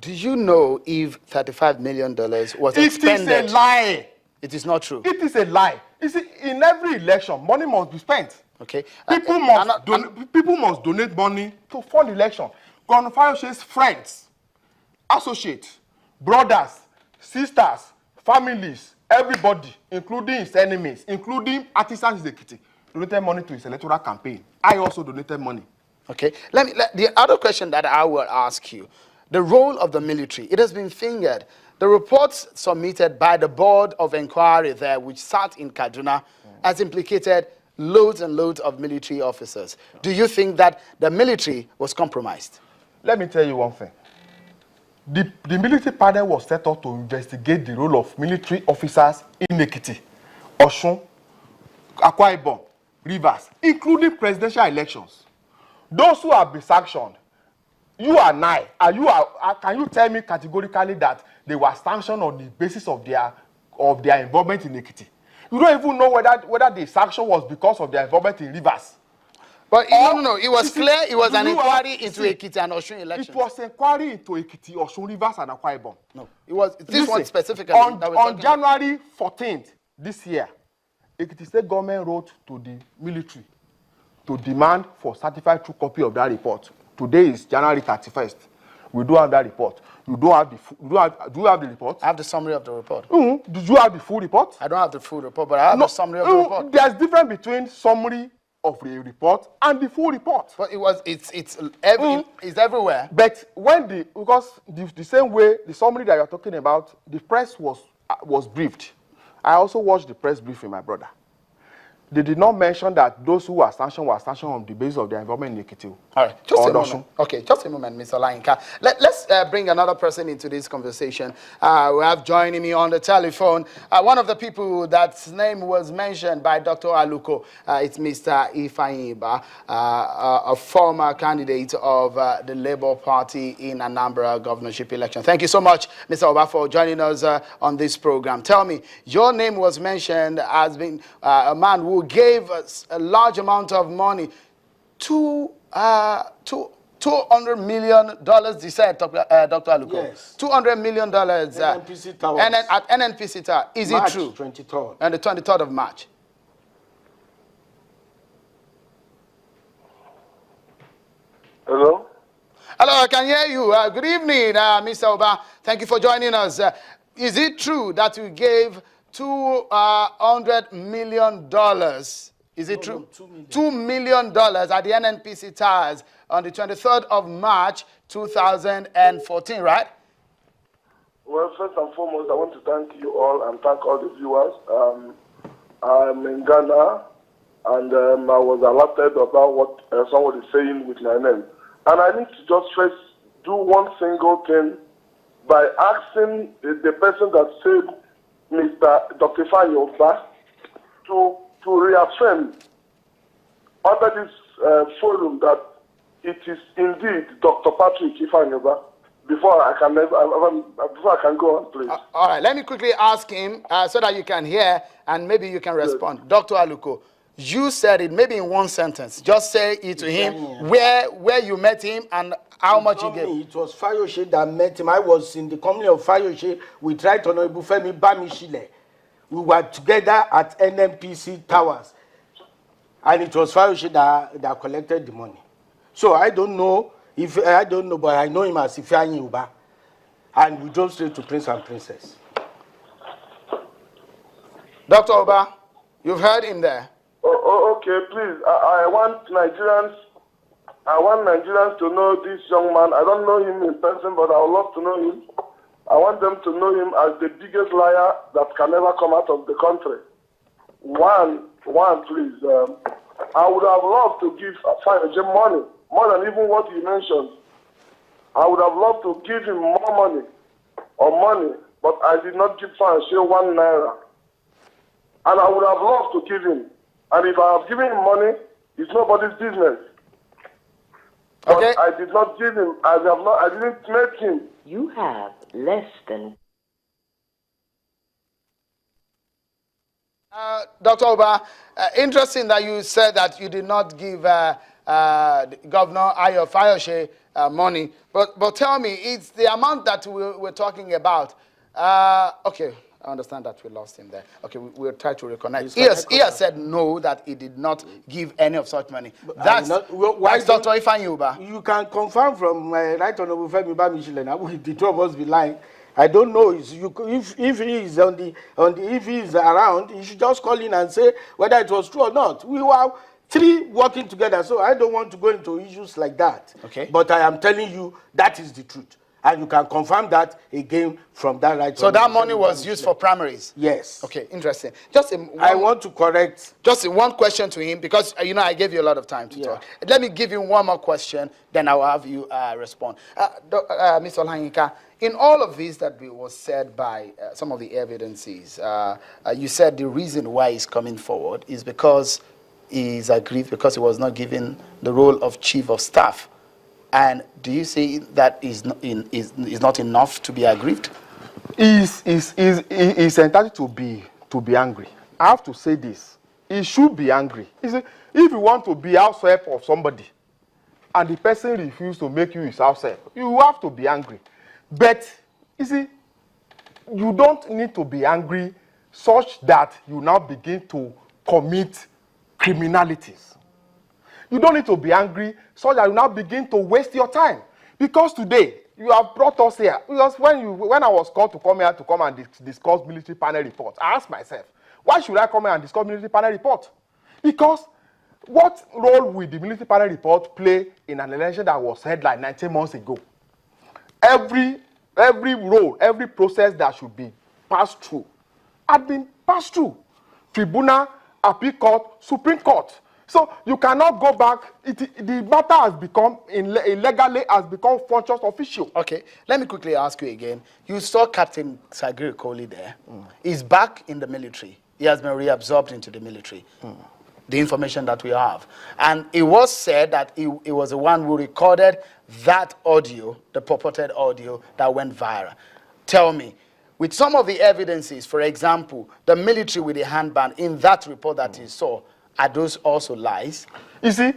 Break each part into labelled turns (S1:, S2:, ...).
S1: Do you know if $35 million was expended?
S2: It is a lie.
S1: It is not true.
S2: It is a lie. You see, in every election, money must be spent.
S1: Okay.
S2: People must donate money to fund election. Governor Fayose's friends, associates, brothers, sisters, families, everybody, including his enemies, including artisans in Ekiti, donated money to his electoral campaign. I also donated money.
S1: Okay. The other question that I will ask you, the role of the military, it has been fingered. The reports submitted by the board of inquiry there, which sat in Kaduna, has implicated loads and loads of military officers. Do you think that the military was compromised?
S2: Let me tell you one thing. The military panel was set up to investigate the role of military officers in Ekiti, Osun, Akwa Ibom, Rivers, including presidential elections. Those who have been sanctioned, you and I, can you tell me categorically that they were sanctioned on the basis of their involvement in Ekiti? You don't even know whether the sanction was because of their involvement in Rivers.
S1: But no, it was clear it was an inquiry into Ekiti and Osun elections.
S2: It was inquiry into Ekiti, Osun, Rivers, and Akwa Ibom.
S1: No, it was this one specifically.
S2: On January 14th this year, Ekiti State government wrote to the military to demand for certified true copy of that report. Today is January 31st. We do have that report. You don't have the do you have the report?
S1: I have the summary of the report.
S2: Did you have the full report?
S1: I don't have the full report, but I have the summary of the report.
S2: There's difference between summary of the report and the full report.
S1: But it's everywhere.
S2: But when the same way the summary that you're talking about, the press was briefed. I also watched the press briefing, my brother. They did not mention that those who were sanctioned on the basis of their involvement in Ekiti.
S1: All right, just a moment. Okay, just a moment, Mr. Lainka. Let's bring another person into this conversation. We have joining me on the telephone one of the people that's name was mentioned by Dr. Aluko. It's Mr. Ifeanyiba, a former candidate of the Labour Party in Anambra governorship election. Thank you so much, Mr. Oba, for joining us on this program. Tell me, your name was mentioned as being a man who gave us a large amount of money to $200 million, he said, Dr. Aluko.
S3: Yes.
S1: $200 million
S3: NNPC Towers.
S1: At NNPC Tower. Is
S3: March
S1: it true?
S3: 23rd.
S1: And the 23rd of March.
S4: Hello?
S1: Hello, I can hear you. Good evening, Mr. Oba. Thank you for joining us. Is it true that you gave $200 million? Is it true? $2 million at the NNPC Towers on the 23rd of March, 2014, right?
S4: Well, first and foremost, I want to thank you all and thank all the viewers. I'm in Ghana, and I was alerted about what someone is saying with my name. And I need to just first do one single thing by asking the person that said, Mr. Dr. Fayose, to reaffirm under this forum that it is indeed Dr. Patrick Ifeanyiba. Before I can go on, please.
S1: All right, let me quickly ask him so that you can hear and maybe you can respond. Yes. Dr. Aluko, you said it maybe in one sentence. Just say it to him, where you met him and how much he gave.
S3: It was Fayose that met him. I was in the company of Fayose. We tried to know Ibufemi Bamishile. We were together at NNPC Towers. And it was Fayose that collected the money. So I don't know, but I know him as Ifeanyiba. And we drove straight to Prince and Princess.
S1: Dr. Oba, you've heard him there.
S4: Okay, please. I want Nigerians to know this young man. I don't know him in person, but I would love to know him. I want them to know him as the biggest liar that can ever come out of the country. One, please. I would have loved to give Fayose money, more than even what he mentioned. I would have loved to give him more money, but I did not give Fayose 1 naira. And I would have loved to give him. And if I have given him money, it's nobody's business.
S1: Okay.
S4: But I did not give him. I didn't make him.
S5: You have less than.
S1: Dr. Oba, interesting that you said that you did not give Governor Fayose money. But tell me, it's the amount that we're talking about. Okay, I understand that we lost him there. Okay, we'll try to reconnect. He has said no, that he did not give any of such money. That's Dr. Ifeanyi.
S3: You can confirm from Right Honorable Femi Bamishile now, will the two of us be lying? I don't know. If he is if he is around, he should just call in and say whether it was true or not. We were three working together, so I don't want to go into issues like that.
S1: Okay.
S3: But I am telling you that is the truth. And you can confirm that again from that Right.
S1: So that money was used for primaries?
S3: Yes.
S1: Okay, interesting. I
S3: want to correct.
S1: Just one question to him, because, I gave you a lot of time to talk. Let me give you one more question, then I will have you respond. Mr. Olanyika, in all of this that was said by some of the evidences, you said the reason why he's coming forward is because he's aggrieved because he was not given the role of chief of staff. And do you see that is not enough to be aggrieved?
S2: He's entitled to be angry. I have to say this. He should be angry. If you want to be house help of somebody, and the person refuses to make you his house help, you have to be angry. But you don't need to be angry such that you now begin to commit criminalities. You don't need to be angry so that you now begin to waste your time. Because today, you have brought us here. Because when I was called to come here to come and discuss military panel report, I asked myself, why should I come here and discuss military panel report? Because what role will the military panel report play in an election that was held like 19 months ago? Every role, every process that should be passed through had been passed through. Tribunal, appeal court, Supreme Court. So you cannot go back. The matter has become, illegally, has become functions official.
S1: Okay, let me quickly ask you again. You saw Captain Sagiri Kohli there. He's back in the military. He has been reabsorbed into the military. The information that we have. And it was said that he was the one who recorded that audio, the purported audio that went viral. Tell me, with some of the evidences, for example, the military with the handband in that report that he saw, are those also lies?
S2: You see,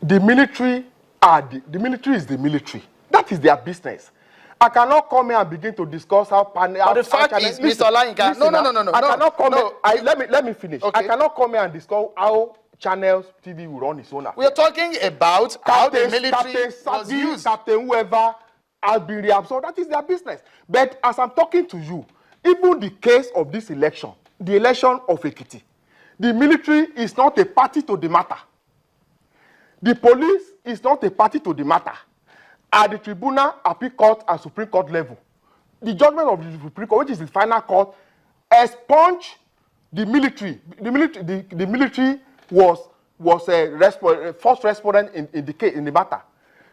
S2: the military is the military. That is their business. I cannot come here and begin to discuss how panel.
S1: But the fact is, Mr. Olanyika, no.
S2: I cannot come here. Let me finish.
S1: Okay.
S2: I cannot come here and discuss how channels TV will run its own affairs.
S1: We are talking about how the military was used.
S2: Captain whoever has been reabsorbed. That is their business. But as I'm talking to you, even the case of this election, the election of Ekiti, the military is not a party to the matter. The police is not a party to the matter. At the tribunal, appeal court, and Supreme Court level, the judgment of the Supreme Court, which is the final court, expunged the military. The military was a first respondent in the case, in the matter.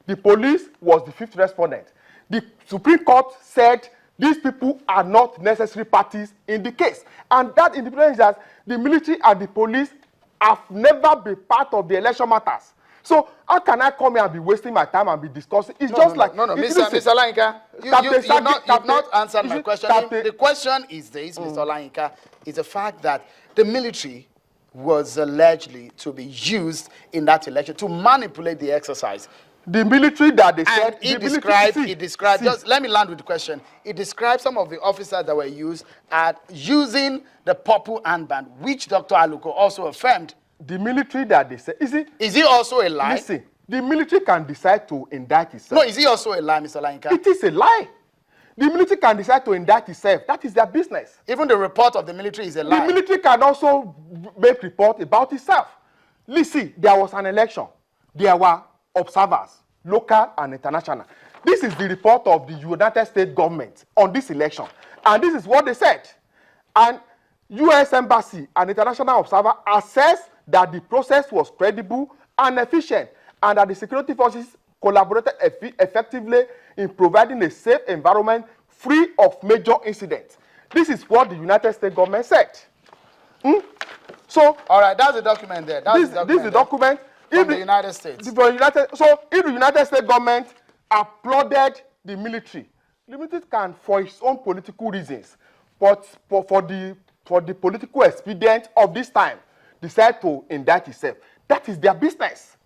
S2: The police was the fifth respondent. The Supreme Court said these people are not necessary parties in the case. And that independence is that the military and the police have never been part of the election matters. So how can I come here and be wasting my time and be discussing? It's Mr.
S1: Olanyika, you've not answered my question. The question is this, Mr. Olanyika, is the fact that the military was allegedly to be used in that election to manipulate the exercise.
S2: The military that they said...
S1: He described, just let me land with the question. He described some of the officers that were used at using the purple armband, which Dr. Aluko also affirmed.
S2: The military that they said...
S1: Is he also a lie?
S2: Listen, the military can decide to indict itself.
S1: No, is he also a lie, Mr. Olanyika?
S2: It is a lie. The military can decide to indict itself. That is their business.
S1: Even the report of the military is a lie.
S2: The military can also make report about itself. Listen, there was an election. There were observers, local and international. This is the report of the United States government on this election. And this is what they said. And U.S. Embassy and international observer assessed that the process was credible and efficient, and that the security forces collaborated effectively in providing a safe environment free of major incidents. This is what the United States government said. So,
S1: all right, that's the document there.
S2: This is the document
S1: from the United States.
S2: So, if the United States government applauded the military can, for its own political reasons, but for the political expedient of this time, decide to indict itself. That is their business.